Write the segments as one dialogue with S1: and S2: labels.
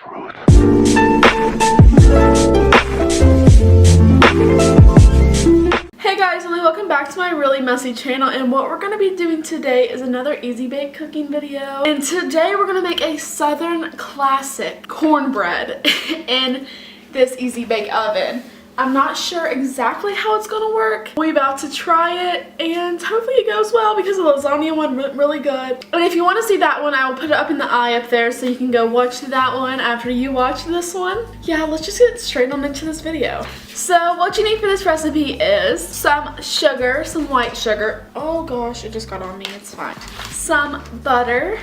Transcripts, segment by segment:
S1: Hey guys, Emilee, welcome back to my really messy channel, and what we're going to be doing today is another easy bake cooking video. And today we're going to make a southern classic cornbread in this easy bake oven. I'm not sure exactly how it's going to work. We're about to try it and hopefully it goes well because the lasagna one went really good. And if you want to see that one, I will put it up in the eye up there so you can go watch that one after you watch this one. Yeah, let's just get straight on into this video. So what you need for this recipe is some sugar, some white sugar. Oh gosh, it just got on me, it's fine. Some butter,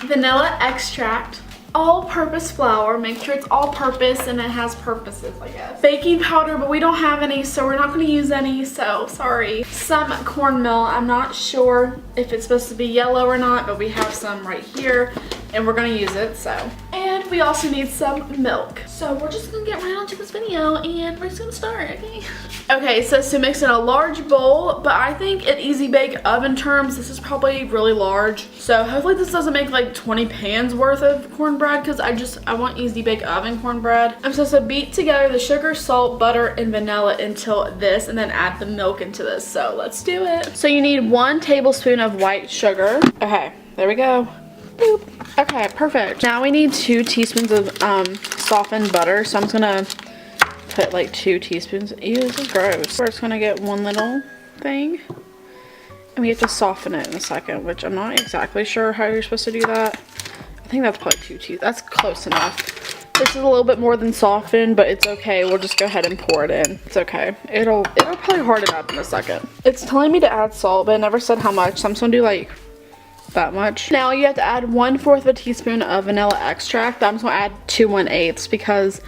S1: vanilla extract, all-purpose flour. Make sure it's all-purpose and it has purposes, I guess. Baking powder, but we don't have any, so we're not going to use any, so sorry. Some cornmeal. I'm not sure if it's supposed to be yellow or not, but we have some right here and we're going to use it, so. And we also need some milk. So we're just going to get right onto this video and we're just going to start, okay? Okay, so to mix in a large bowl, but I think in easy bake oven terms, this is probably really large. So hopefully this doesn't make like 20 pans worth of cornbread because I want easy bake oven cornbread. I'm supposed to beat together the sugar, salt, butter, and vanilla until this and then add the milk into this. So let's do it. So you need 1 tablespoon of white sugar. Okay, there we go. Boop. Okay, perfect. Now we need 2 teaspoons of softened butter. So I'm just gonna put like 2 teaspoons. Ew, this is gross. We're just gonna get 1 little thing. And we have to soften it in a second, which I'm not exactly sure how you're supposed to do that. I think that's probably 2 teaspoons. That's close enough. This is a little bit more than softened, but it's okay. We'll just go ahead and pour it in. It's okay. It'll probably harden up in a second. It's telling me to add salt, but it never said how much. So I'm just gonna do like that much. Now you have to add 1/4 of a teaspoon of vanilla extract. I'm just gonna add 2 1/8 because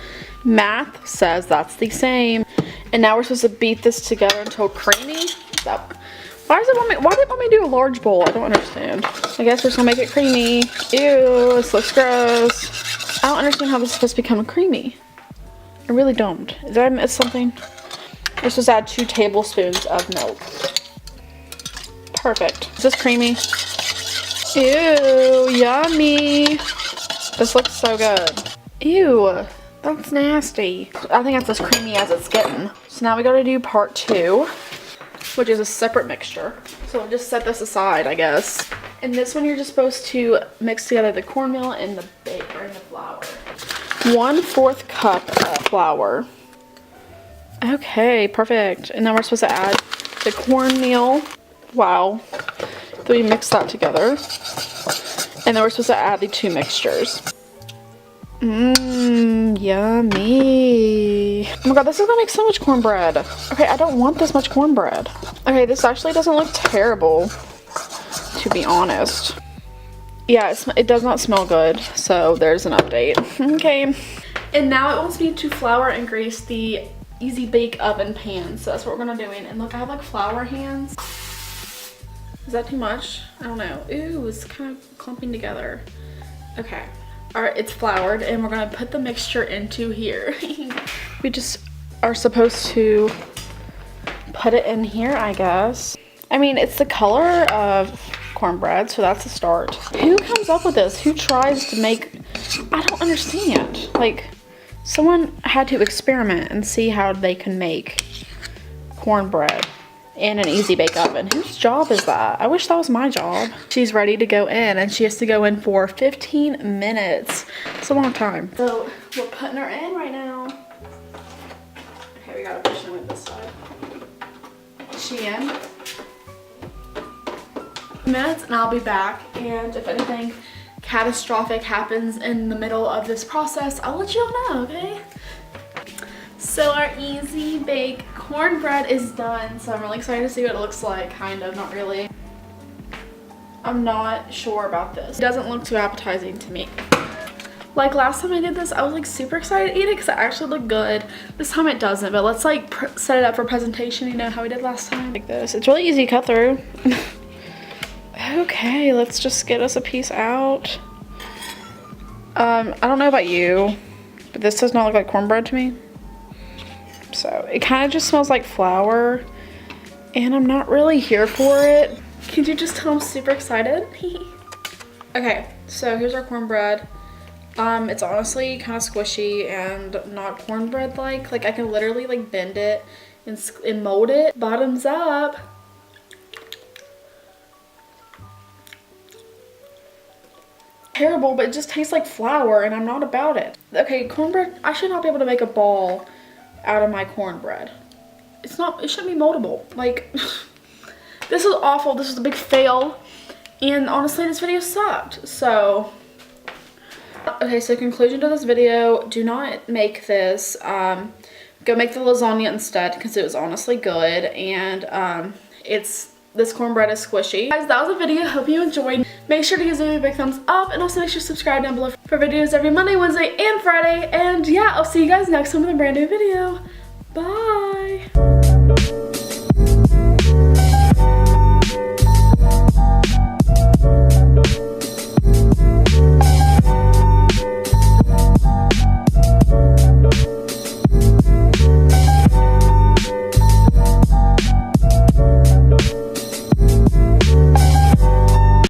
S1: math says that's the same. And now we're supposed to beat this together until creamy. Why did it want me to do a large bowl? I don't understand. I guess we're just gonna make it creamy. Ew, this looks gross. I don't understand how this is supposed to become creamy. I really don't. Did I miss something? We're supposed to add 2 tablespoons of milk. Perfect. Is this creamy? Ew, yummy. This looks so good. Ew, that's nasty. I think that's as creamy as it's getting. So now we gotta do part 2, which is a separate mixture. So we'll just set this aside, I guess. And this one you're just supposed to mix together the cornmeal and the flour. 1/4 cup of flour. Okay, perfect. And then we're supposed to add the cornmeal. Wow. Then we mix that together. And then we're supposed to add the 2 mixtures. Mmm, yummy. Oh my god, this is gonna make so much cornbread. Okay, I don't want this much cornbread. Okay, this actually doesn't look terrible, to be honest. Yeah, it does not smell good, so there's an update. Okay. And now it wants me to flour and grease the easy bake oven pan, so that's what we're gonna do. And look, I have like flour hands. Is that too much? I don't know. Ooh, it's kind of clumping together. Okay. Alright, it's floured and we're going to put the mixture into here. We just are supposed to put it in here, I guess. I mean, it's the color of cornbread, so that's a start. Who comes up with this? Who tries to make... I don't understand. Like, someone had to experiment and see how they can make cornbread in an easy bake oven. Whose job is that? I wish that was my job. She's ready to go in and she has to go in for 15 minutes. It's a long time. So we're putting her in right now. Okay, we gotta push her with this side. Is she in? Minutes and I'll be back, and if anything catastrophic happens in the middle of this process, I'll let you all know, okay? So our easy bake cornbread is done, so I'm really excited to see what it looks like. Kind of, not really. I'm not sure about this. It doesn't look too appetizing to me. Like last time I did this, I was like super excited to eat it because it actually looked good. This time it doesn't, but let's like set it up for presentation, you know how we did last time. Like this. It's really easy to cut through. Okay, let's just get us a piece out. I don't know about you, but this does not look like cornbread to me. So it kind of just smells like flour and I'm not really here for it. Can you just tell I'm super excited? Okay, so here's our cornbread. It's honestly kind of squishy and not cornbread like. Like I can literally like bend it and mold it. Bottoms up. Terrible, but it just tastes like flour and I'm not about it. Okay, cornbread, I should not be able to make a ball out of my cornbread. It shouldn't be moldable. Like, this is awful. This was a big fail. And honestly, this video sucked. So, okay, so conclusion to this video, do not make this. Go make the lasagna instead because it was honestly good. And this cornbread is squishy. Guys, that was the video. Hope you enjoyed. Make sure to give this video a big thumbs up and also make sure to subscribe down below for videos every Monday, Wednesday, and Friday. And yeah, I'll see you guys next time with a brand new video. Bye.